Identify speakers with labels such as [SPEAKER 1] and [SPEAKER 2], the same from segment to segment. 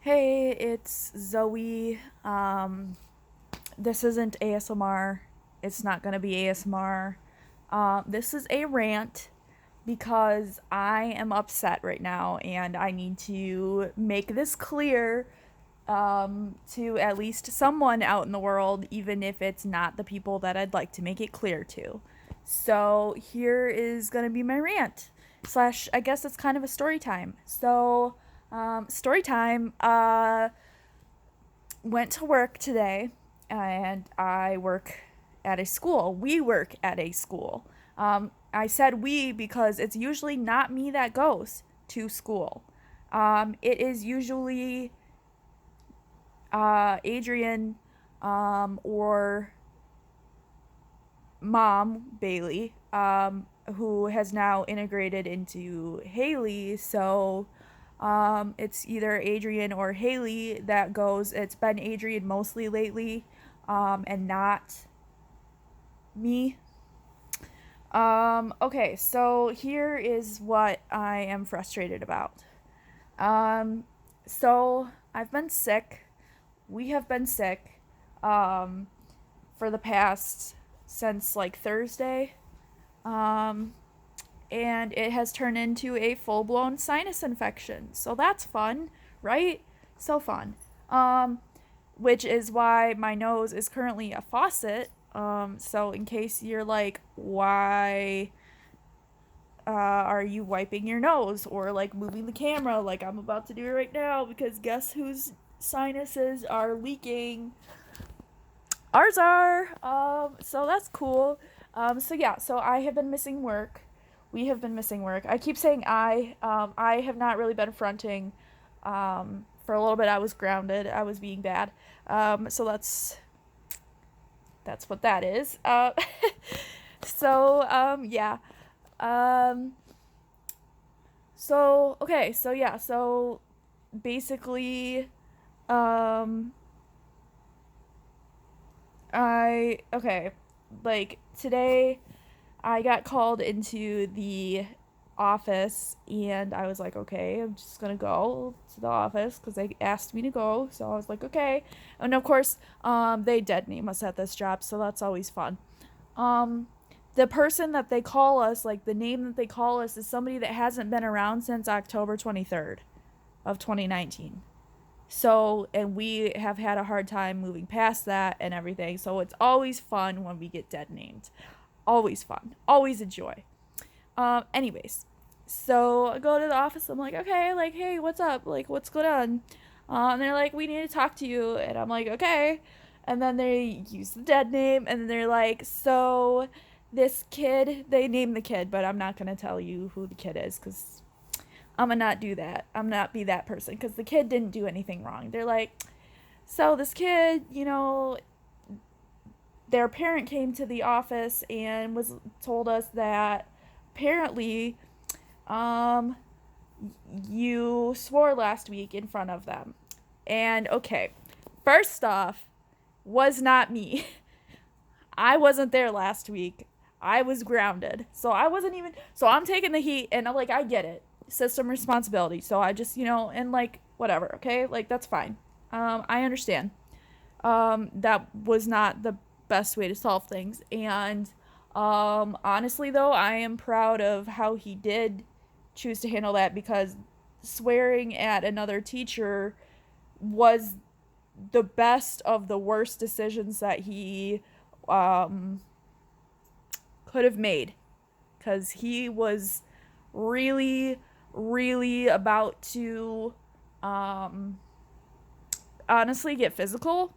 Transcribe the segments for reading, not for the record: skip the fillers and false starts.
[SPEAKER 1] Hey, it's Zoe. This isn't ASMR. It's not gonna be ASMR. This is a rant because I am upset right now and I need to make this clear to at least someone out in the world, even if it's not the people that I'd like to make it clear to. So here is gonna be my rant. Slash, I guess it's kind of a story time. Story time. Went to work today, and I work at a school. We work at a school. I said we because it's usually not me that goes to school. It is usually Adrian or mom, Bailey, who has now integrated into Haley. So it's either Adrian or Haley that goes. It's been Adrian mostly lately, and not me. Okay, so here is what I am frustrated about. Um, so I've been sick. We have been sick um, for the past since like Thursday. Um, and it has turned into a full blown sinus infection. So that's fun, right? So fun. Um, which is why my nose is currently a faucet. So in case you're like, why are you wiping your nose or like moving the camera like I'm about to do right now? Because guess whose sinuses are leaking? Ours are. So that's cool. So yeah, so I have been missing work. We have been missing work. I keep saying I. I have not really been fronting. For a little bit, I was grounded. I was being bad. So that's what that is. Yeah. Um, so okay. So yeah. So basically, um, I okay. Like today, I got called into the office and I was like, okay, I'm just gonna go to the office because they asked me to go. So I was like, okay. And of course, they dead name us at this job, so that's always fun. Um, the person that they call us, like the name that they call us, is somebody that hasn't been around since October 23rd of 2019. So, and we have had a hard time moving past that and everything. So it's always fun when we get dead named. Always fun. Always a joy. Anyways, so I go to the office. I'm like, okay, like, hey, what's up? Like, what's going on? And they're like, we need to talk to you. And I'm like, okay. And then they use the dead name. And they're like, so this kid, they name the kid, but I'm not going to tell you who the kid is because I'm going to not do that. I'm not be that person because the kid didn't do anything wrong. They're like, so this kid, their parent came to the office and was told us that apparently um you swore last week in front of them. And okay, first off, was not me. I wasn't there last week. I was grounded. So I wasn't even so I'm taking the heat and I'm like I get it. System responsibility. So I just, and like whatever, okay? Like that's fine. I understand. That was not the best way to solve things. And honestly, though, I am proud of how he did choose to handle that because swearing at another teacher was the best of the worst decisions that he um, could have made because he was really, really about to um, honestly get physical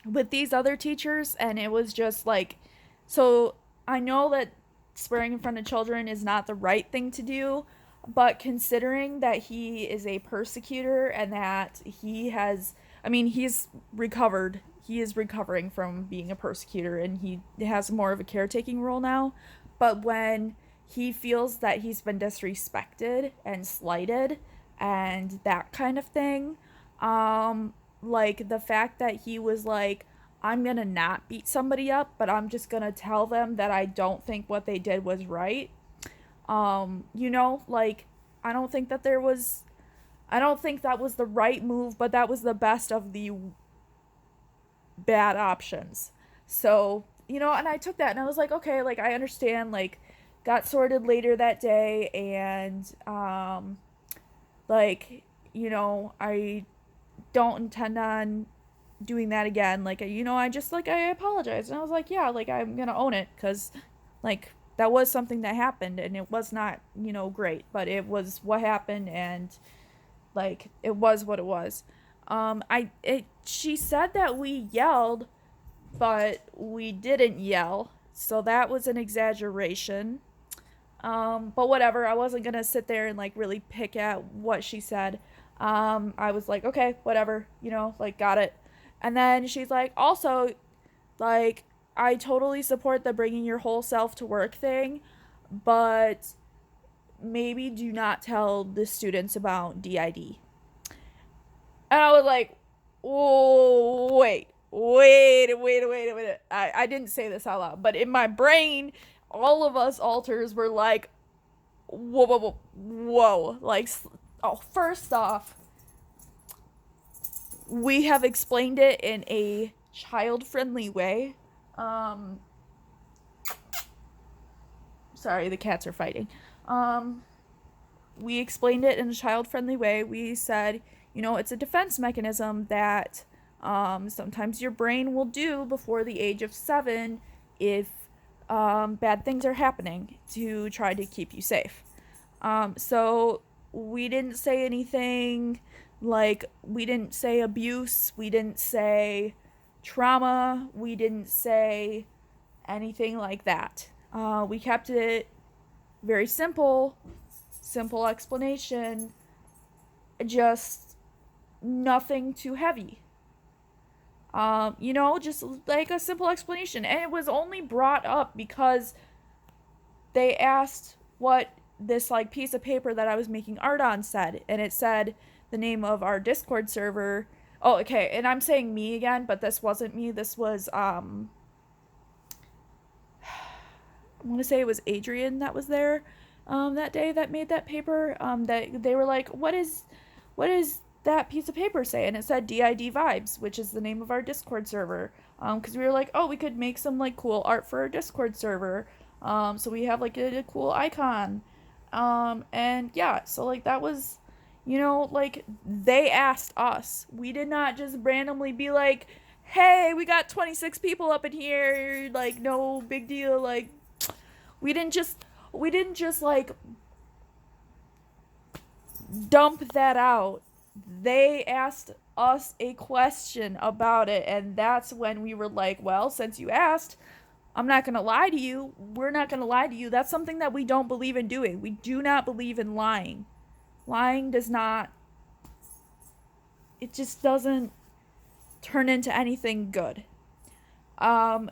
[SPEAKER 1] with these other teachers, and it was just like, so I know that swearing in front of children is not the right thing to do, but considering that he is a persecutor and that he's recovered, he is recovering from being a persecutor and he has more of a caretaking role now, but when he feels that he's been disrespected and slighted and that kind of thing, like the fact that he was like, I'm gonna not beat somebody up, but I'm just gonna tell them that I don't think what they did was right. Like I don't think that there was I don't think that was the right move, but that was the best of the bad options. So, and I took that and I was like, okay, like I understand, like got sorted later that day and like, I don't intend on doing that again. Like, I just like I apologized. And I was like, yeah, like I'm going to own it cuz like that was something that happened and it was not, great, but it was what happened and like it was what it was. She said that we yelled, but we didn't yell. So that was an exaggeration. But whatever, I wasn't gonna sit there and like really pick at what she said. I was like, okay, whatever, like got it. And then she's like, also, like, I totally support the bringing your whole self to work thing, but maybe do not tell the students about DID. And I was like, oh, wait. I didn't say this out loud, but in my brain, all of us alters were like, whoa. Like, oh, first off, we have explained it in a child-friendly way. Sorry, the cats are fighting. We explained it in a child-friendly way. We said, it's a defense mechanism that sometimes your brain will do before the age of 7 if bad things are happening to try to keep you safe. So we didn't say anything like, we didn't say abuse, we didn't say trauma, we didn't say anything like that. We kept it very simple explanation, just nothing too heavy. Just like a simple explanation. And it was only brought up because they asked what this like piece of paper that I was making art on said, and it said the name of our Discord server. Oh, okay, and I'm saying me again, but this wasn't me. This was I want to say it was Adrian that was there that day that made that paper. That they were like, what is that piece of paper say? And it said DID Vibes, which is the name of our Discord server. Because we were like, oh, we could make some like cool art for our Discord server. So we have like a cool icon. And yeah, so like that was, like they asked us. We did not just randomly be like, hey, we got 26 people up in here, like no big deal. Like we didn't just like dump that out. They asked us a question about it, and that's when we were like, well, since you asked, I'm not going to lie to you. We're not going to lie to you. That's something that we don't believe in doing. We do not believe in lying. Lying does not, it just doesn't turn into anything good.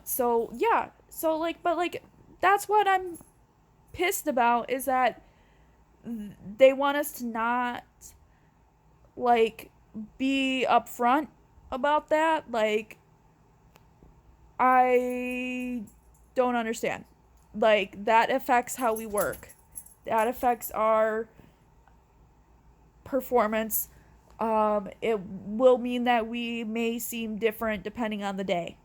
[SPEAKER 1] So yeah. So like, but like, that's what I'm pissed about, is that they want us to not like be upfront about that. Like, I don't understand. Like, that affects how we work. That affects our performance. It will mean that we may seem different depending on the day.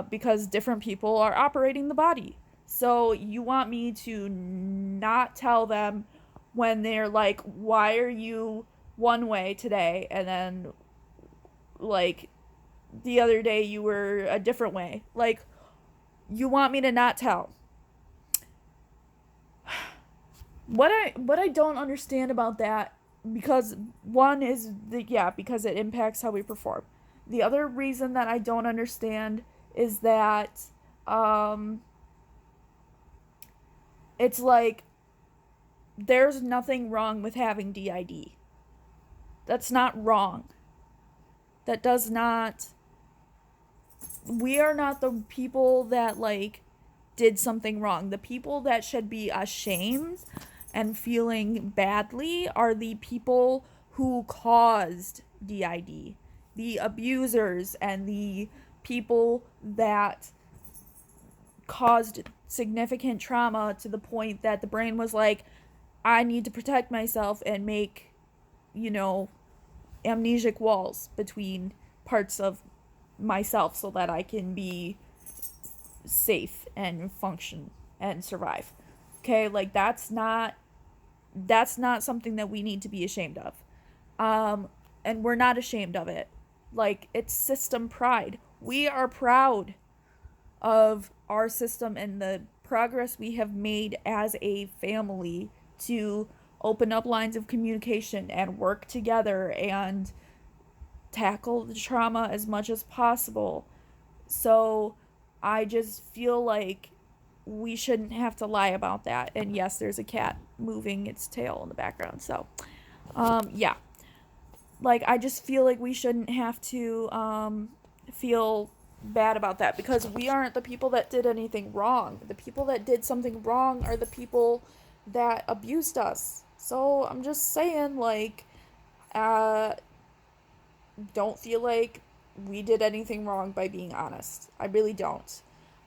[SPEAKER 1] Because different people are operating the body. So you want me to not tell them when they're like, why are you one way today, and then like the other day you were a different way? Like, you want me to not tell. What I don't understand about that, because one is because it impacts how we perform. The other reason that I don't understand is that it's like there's nothing wrong with having DID. That's not wrong. That does not, we are not the people that like did something wrong. The people that should be ashamed and feeling badly are the people who caused DID. The abusers and the people that caused significant trauma to the point that the brain was like, I need to protect myself and make amnesic walls between parts of myself so that I can be safe and function and survive. Okay, like that's not something that we need to be ashamed of. And we're not ashamed of it. Like, it's system pride. We are proud of our system and the progress we have made as a family to open up lines of communication and work together and tackle the trauma as much as possible. So I just feel like we shouldn't have to lie about that. And yes, there's a cat moving its tail in the background. So, yeah. Like, I just feel like we shouldn't have to feel bad about that, because we aren't the people that did anything wrong. The people that did something wrong are the people that abused us. So I'm just saying, like, don't feel like we did anything wrong by being honest. I really don't.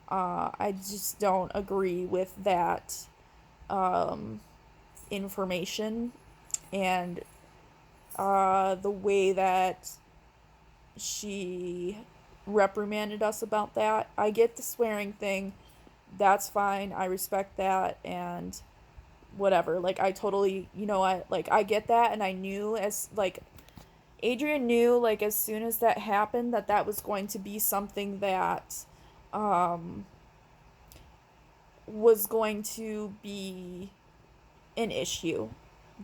[SPEAKER 1] I just don't agree with that information and the way that she reprimanded us about that. I get the swearing thing. That's fine. I respect that and whatever. Like, I totally, I get that, and I knew Adrian knew, like, as soon as that happened, that was going to be something that was going to be an issue.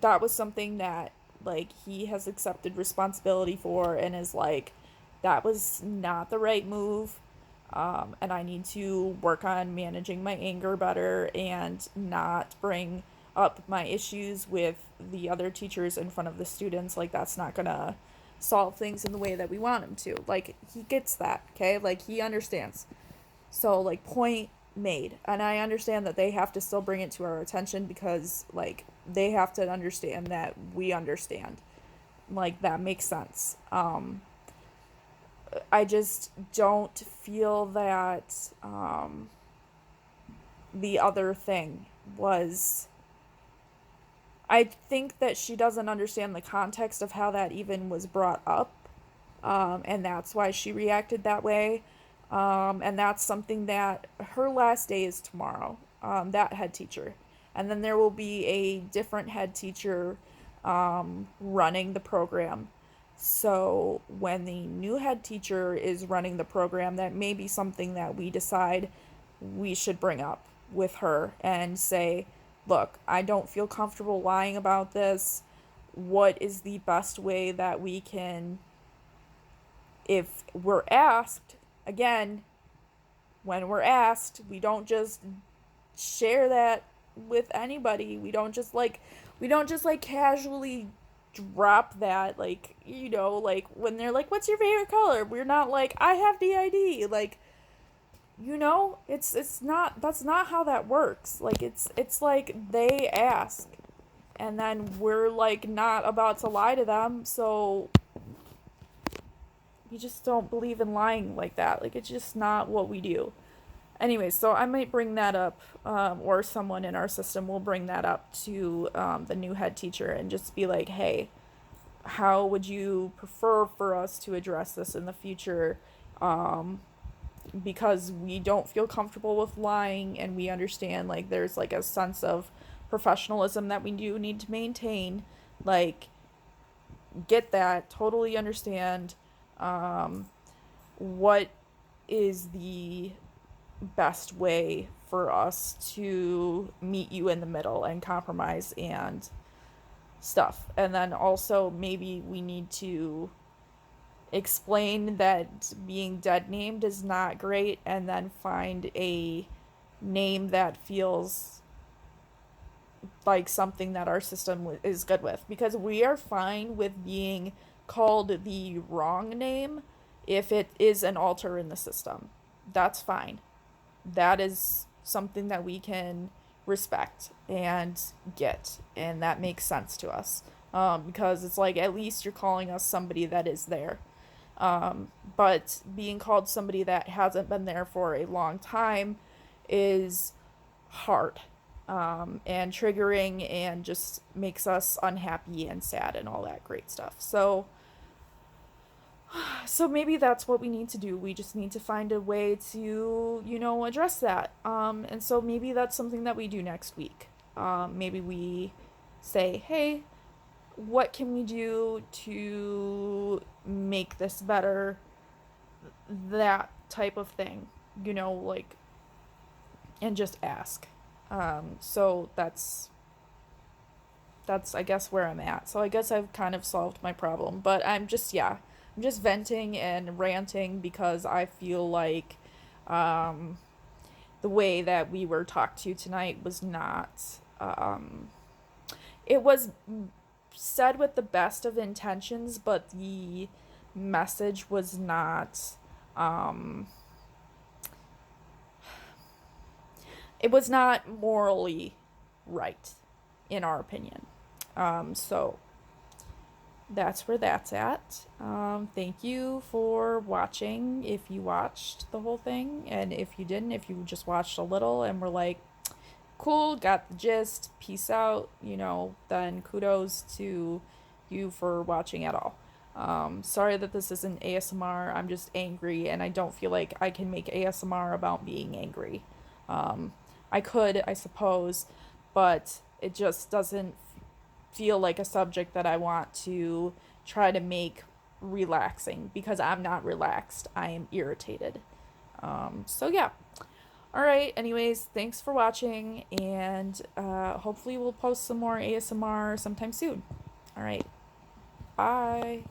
[SPEAKER 1] That was something that, like, he has accepted responsibility for and is like, that was not the right move. And I need to work on managing my anger better and not bring up my issues with the other teachers in front of the students. Like, that's not gonna solve things in the way that we want him to. Like, he gets that, okay? Like, he understands. So, like, point made. And I understand that they have to still bring it to our attention because, like, they have to understand that we understand. Like, that makes sense. I just don't feel that the other thing was... I think that she doesn't understand the context of how that even was brought up, and that's why she reacted that way. And that's something that her last day is tomorrow, that head teacher. And then there will be a different head teacher running the program. So when the new head teacher is running the program, that may be something that we decide we should bring up with her and say, look, I don't feel comfortable lying about this. What is the best way that we can, if we're asked, again, when we're asked, we don't just share that with anybody. We don't just casually drop that, like, like, when they're like, what's your favorite color? We're not like, I have DID. Like, it's not, that's not how that works. Like, it's like they ask, and then we're, like, not about to lie to them, so we just don't believe in lying like that. Like, it's just not what we do. Anyways, so I might bring that up, or someone in our system will bring that up to the new head teacher and just be like, hey, how would you prefer for us to address this in the future? Because we don't feel comfortable with lying, and we understand, like, there's, like, a sense of professionalism that we do need to maintain. Like, get that, totally understand. What is the best way for us to meet you in the middle and compromise and stuff? And then also, maybe we need to explain that being dead named is not great, and then find a name that feels like something that our system is good with, because we are fine with being called the wrong name if it is an alter in the system. That's fine. That is something that we can respect and get, and that makes sense to us, because it's like, at least you're calling us somebody that is there. But being called somebody that hasn't been there for a long time is hard. and triggering and just makes us unhappy and sad and all that great stuff. So maybe that's what we need to do. We just need to find a way to, address that. And so maybe that's something that we do next week. Maybe we say, hey, what can we do to make this better? That type of thing, like, and just ask. So that's I guess where I'm at. So I guess I've kind of solved my problem, but I'm just venting and ranting because I feel like the way that we were talked to tonight was not it was said with the best of intentions, but the message was not it was not morally right, in our opinion. So that's where that's at. Thank you for watching if you watched the whole thing, and if you didn't, if you just watched a little and were like, cool, got the gist, peace out, then kudos to you for watching at all. Sorry that this isn't ASMR. I'm just angry, and I don't feel like I can make ASMR about being angry. I could, I suppose, but it just doesn't feel like a subject that I want to try to make relaxing, because I'm not relaxed. I am irritated. So yeah. All right. Anyways, thanks for watching, and hopefully we'll post some more ASMR sometime soon. All right. Bye.